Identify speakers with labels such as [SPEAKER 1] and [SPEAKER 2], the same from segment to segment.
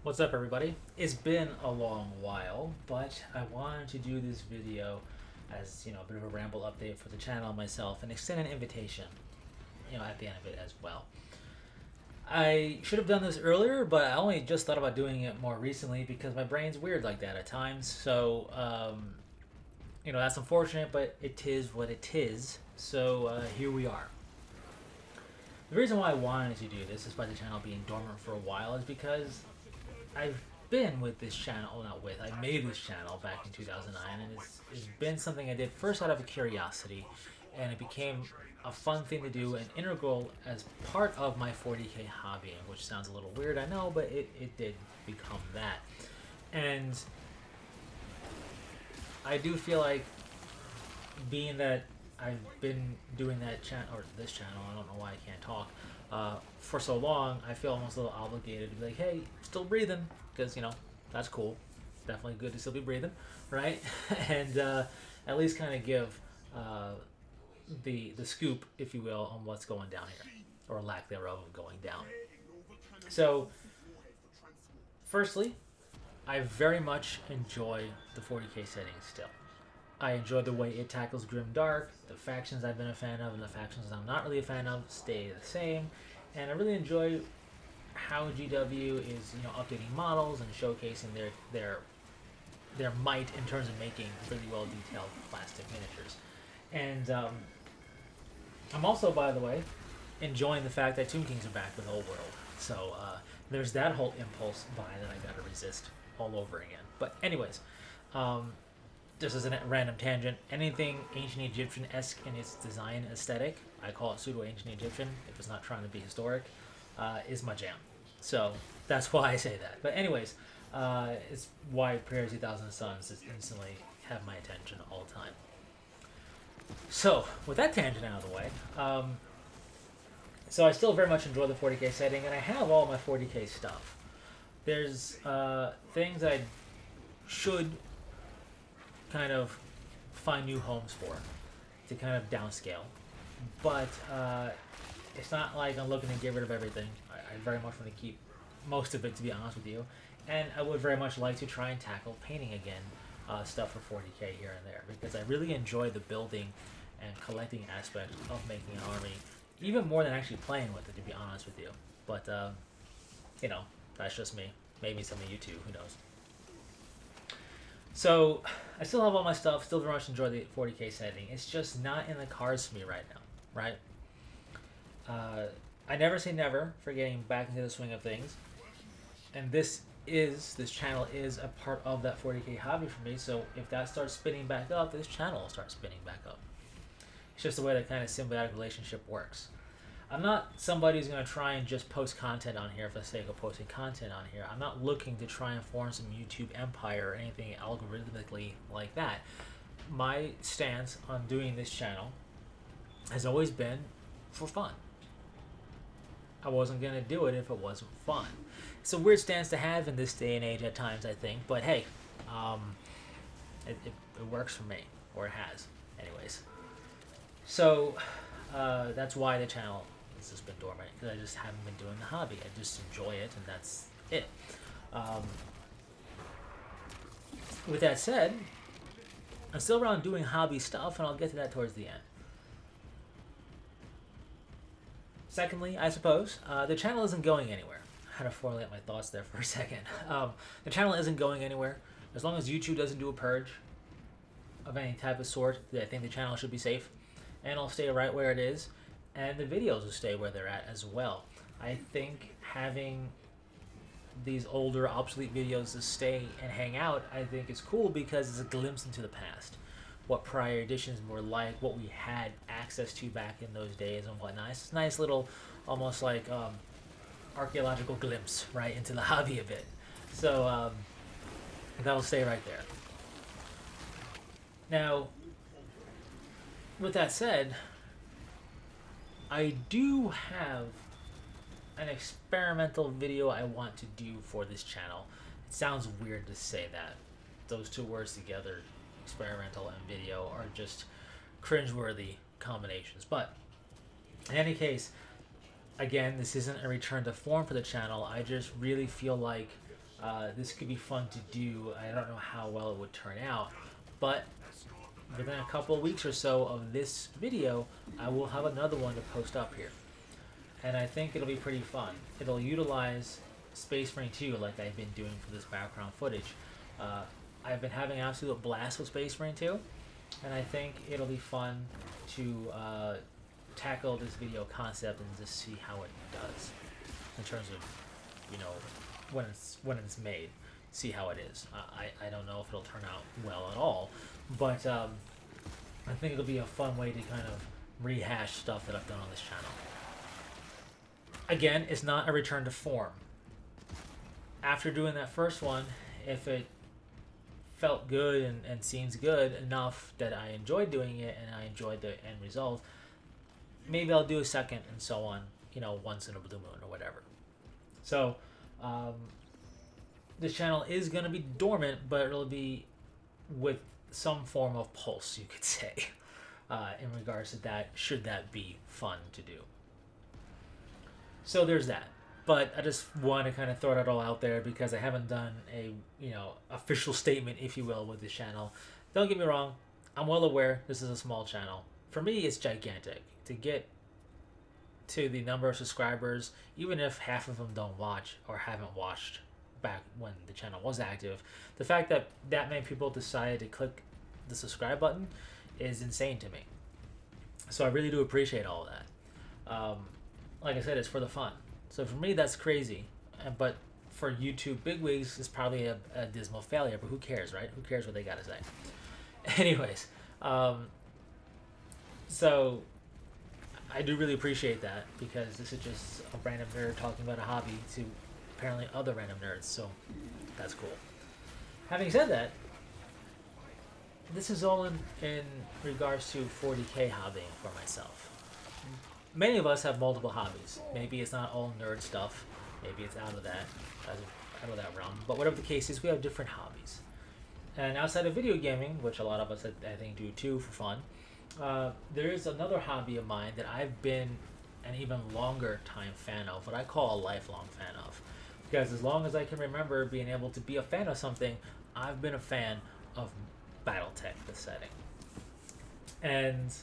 [SPEAKER 1] What's up, everybody? It's been a long while, but I wanted to do this video as, a bit of a ramble update for the channel and myself and extend an invitation, at the end of it as well. I should have done this earlier, but I only just thought about doing it more recently because my brain's weird like that at times. So, that's unfortunate, but it is what it is. So, here we are. The reason why I wanted to do this, despite the channel being dormant for a while, is because I've been with this channel, well, not with, I made this channel back in 2009, and it's been something I did first out of a curiosity, and it became a fun thing to do and integral as part of my 40k hobbying, which sounds a little weird, I know, but it did become that. And I do feel like, being that I've been doing that channel, or this channel, I don't know why I can't talk, for so long, I feel almost a little obligated to be like, hey, still breathing, because, that's cool. Definitely good to still be breathing, right? And at least kind of give the scoop, if you will, on what's going down here, or lack thereof of going down. So, firstly, I very much enjoy the 40k setting still. I enjoy the way it tackles Grim Dark. The factions I've been a fan of and the factions I'm not really a fan of stay the same. And I really enjoy how GW is, updating models and showcasing their might in terms of making really well detailed plastic miniatures. And I'm also, by the way, enjoying the fact that Tomb Kings are back with Old World. So there's that whole impulse buy that I gotta resist all over again. But anyways, just as a random tangent, anything ancient Egyptian-esque in its design aesthetic, I call it pseudo-ancient Egyptian, if it's not trying to be historic, is my jam. So that's why I say that. But anyways, it's why Prayer 2000 Suns just instantly have my attention all the time. So, with that tangent out of the way, so I still very much enjoy the 40k setting, and I have all my 40k stuff. There's things I should kind of find new homes for to kind of downscale, but it's not like I'm looking to get rid of everything. I very much want to keep most of it, to be honest with you, and I would very much like to try and tackle painting again stuff for 40k here and there, because I really enjoy the building and collecting aspect of making an army, even more than actually playing with it, to be honest with you. But that's just me. Maybe some of you too, who knows. So, I still have all my stuff, still very much enjoy the 40k setting. It's just not in the cards for me right now, right? I never say never for getting back into the swing of things. And this channel is a part of that 40k hobby for me, so if that starts spinning back up, this channel will start spinning back up. It's just the way that kind of symbiotic relationship works. I'm not somebody who's going to try and just post content on here for the sake of posting content on here. I'm not looking to try and form some YouTube empire or anything algorithmically like that. My stance on doing this channel has always been for fun. I wasn't going to do it if it wasn't fun. It's a weird stance to have in this day and age at times, I think, but hey, it works for me, or it has, anyways. So, that's why the channel has just been dormant, because I just haven't been doing the hobby. I just enjoy it, and that's it. With that said, I'm still around doing hobby stuff, and I'll get to that towards the end. Secondly, I suppose, the channel isn't going anywhere. I had to formulate my thoughts there for a second. The channel isn't going anywhere. As long as YouTube doesn't do a purge of any type of sort, I think the channel should be safe. And it'll stay right where it is, and the videos will stay where they're at as well. I think having these older, obsolete videos to stay and hang out, I think is cool because it's a glimpse into the past. What prior editions were like, what we had access to back in those days and whatnot. It's a nice little, almost like archaeological glimpse, right, into the hobby a bit. So that'll stay right there. Now, with that said, I do have an experimental video I want to do for this channel. It sounds weird to say that. Those two words together, experimental and video, are just cringeworthy combinations. But in any case, again, this isn't a return to form for the channel. I just really feel like This could be fun to do. I don't know how well it would turn out, but within a couple of weeks or so of this video, I will have another one to post up here. And I think it'll be pretty fun. It'll utilize Space Marine 2 like I've been doing for this background footage. I've been having an absolute blast with Space Marine 2, and I think it'll be fun to tackle this video concept and just see how it does in terms of, you know, when it's made. See how it is. I don't know if it'll turn out well at all, but I think it'll be a fun way to kind of rehash stuff that I've done on this channel. Again, it's not a return to form. After doing that first one, if it felt good and seems good enough that I enjoyed doing it and I enjoyed the end result, maybe I'll do a second and so on, you know, once in a blue moon or whatever. So, this channel is going to be dormant, but it'll be with some form of pulse, you could say, in regards to that, should that be fun to do. So there's that. But I just want to kind of throw that all out there because I haven't done a, you know, official statement, if you will, with this channel. Don't get me wrong, I'm well aware this is a small channel. For me, it's gigantic. To get to the number of subscribers, even if half of them don't watch or haven't watched back when the channel was active, the fact that that many people decided to click the subscribe button is insane to me. So I really do appreciate all of that. Like I said, it's for the fun. So for me, that's crazy. But for YouTube bigwigs, it's probably a dismal failure. But who cares, right? Who cares what they got to say? Anyways, so I do really appreciate that because this is just a random nerd talking about a hobby to apparently other random nerds. So that's cool. Having said that, this is all in regards to 40K hobbying for myself. Many of us have multiple hobbies. Maybe it's not all nerd stuff. Maybe it's out of that realm. But whatever the case is, we have different hobbies. And outside of video gaming, which a lot of us I think do too for fun, there is another hobby of mine that I've been an even longer time fan of, what I call a lifelong fan of. Because as long as I can remember being able to be a fan of something, I've been a fan of Battletech, the setting. And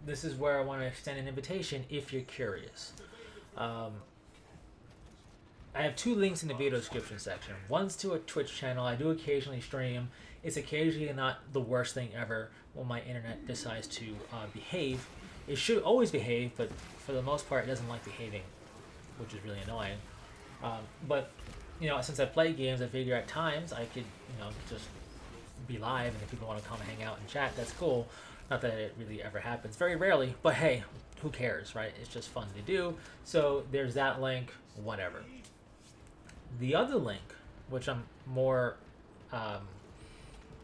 [SPEAKER 1] this is where I want to extend an invitation if you're curious. I have two links in the video description section. One's to a Twitch channel. I do occasionally stream. It's occasionally not the worst thing ever when my internet decides to behave. It should always behave, but for the most part, it doesn't like behaving, which is really annoying. But, you know, since I play games, I figure at times I could, you know, just be live, and if people want to come hang out and chat, that's cool. Not that it really ever happens, very rarely, but hey, who cares, right? It's just fun to do. So there's that link, whatever. The other link, which I'm more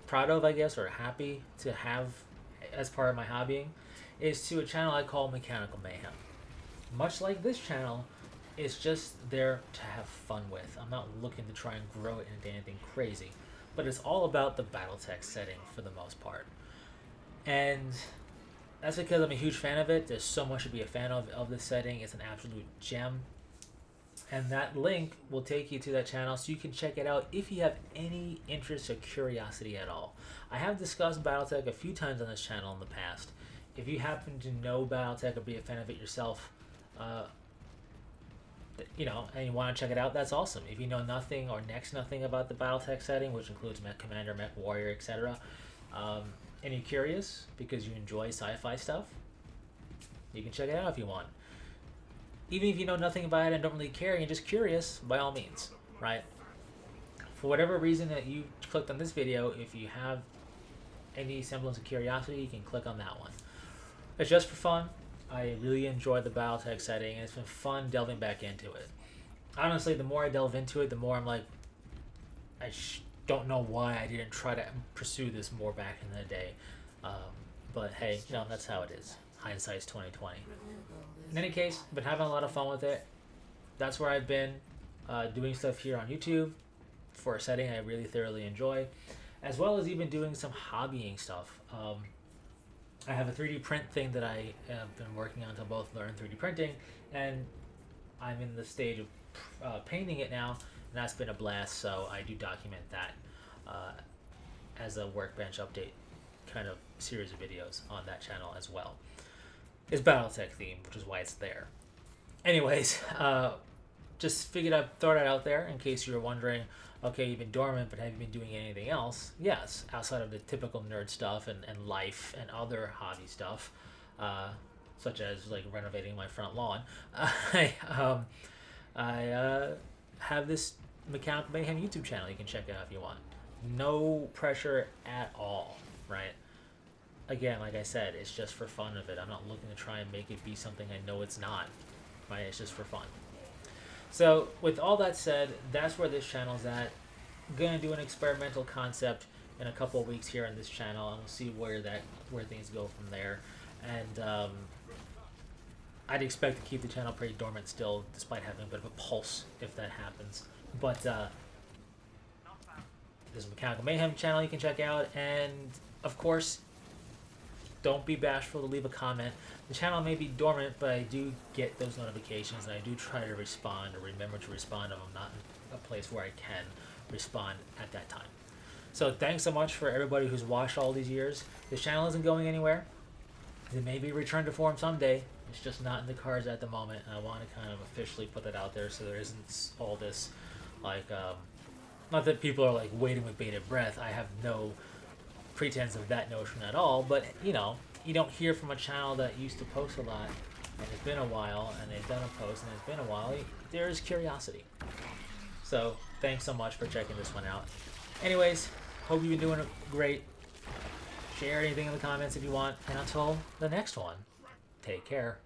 [SPEAKER 1] proud of, I guess, or happy to have as part of my hobbying, is to a channel I call Mechanical Mayhem. Much like this channel, it's just there to have fun with. I'm not looking to try and grow it into anything crazy, but it's all about the Battletech setting for the most part. And that's because I'm a huge fan of it. There's so much to be a fan of this setting. It's an absolute gem. And that link will take you to that channel so you can check it out if you have any interest or curiosity at all. I have discussed Battletech a few times on this channel in the past. If you happen to know Battletech or be a fan of it yourself, you know, and you want to check it out, that's awesome. If you know nothing or next nothing about the Battletech setting, which includes Mech Commander, Mech Warrior, etc., and you're curious because you enjoy sci-fi stuff, you can check it out if you want. Even if you know nothing about it and don't really care and you're just curious, by all means, right? For whatever reason that you clicked on this video, if you have any semblance of curiosity, you can click on that one. It's just for fun. I really enjoy the Battletech setting, and it's been fun delving back into it. Honestly, the more I delve into it, the more I'm like, I don't know why I didn't try to pursue this more back in the day. But hey, you know, that's how it is. Hindsight's 2020. In any case, been having a lot of fun with it. That's where I've been doing stuff here on YouTube for a setting I really thoroughly enjoy, as well as even doing some hobbying stuff. I have a 3D print thing that I have been working on to both learn 3D printing, and I'm in the stage of painting it now, and that's been a blast. So I do document that as a workbench update kind of series of videos on that channel as well. It's BattleTech themed, which is why it's there. Anyways, just figured I'd throw that out there in case you were wondering, okay, you've been dormant, but have you been doing anything else? Yes, outside of the typical nerd stuff and life and other hobby stuff, such as like renovating my front lawn. I have this Mechanical Mayhem YouTube channel you can check out if you want. No pressure at all, right? Again, like I said, it's just for fun of it. I'm not looking to try and make it be something I know it's not, right? It's just for fun. So with all that said, that's where this channel's at. I'm gonna do an experimental concept in a couple of weeks here on this channel, and we'll see where things go from there. And I'd expect to keep the channel pretty dormant still, despite having a bit of a pulse if that happens. But there's a Mechanical Mayhem channel you can check out, and of course, don't be bashful to leave a comment. The channel may be dormant, but I do get those notifications, and I do try to respond or remember to respond if I'm not in a place where I can respond at that time. So thanks so much for everybody who's watched all these years. This channel isn't going anywhere. It may be returned to form someday. It's just not in the cards at the moment, and I want to kind of officially put that out there so there isn't all this, like, not that people are like waiting with bated breath. I have no pretense of that notion at all, but you know, you don't hear from a channel that used to post a lot, and it's been a while, and they've done a post, and it's been a while. There is curiosity. So thanks so much for checking this one out. Anyways, hope you've been doing great. Share anything in the comments if you want, and until the next one, take care.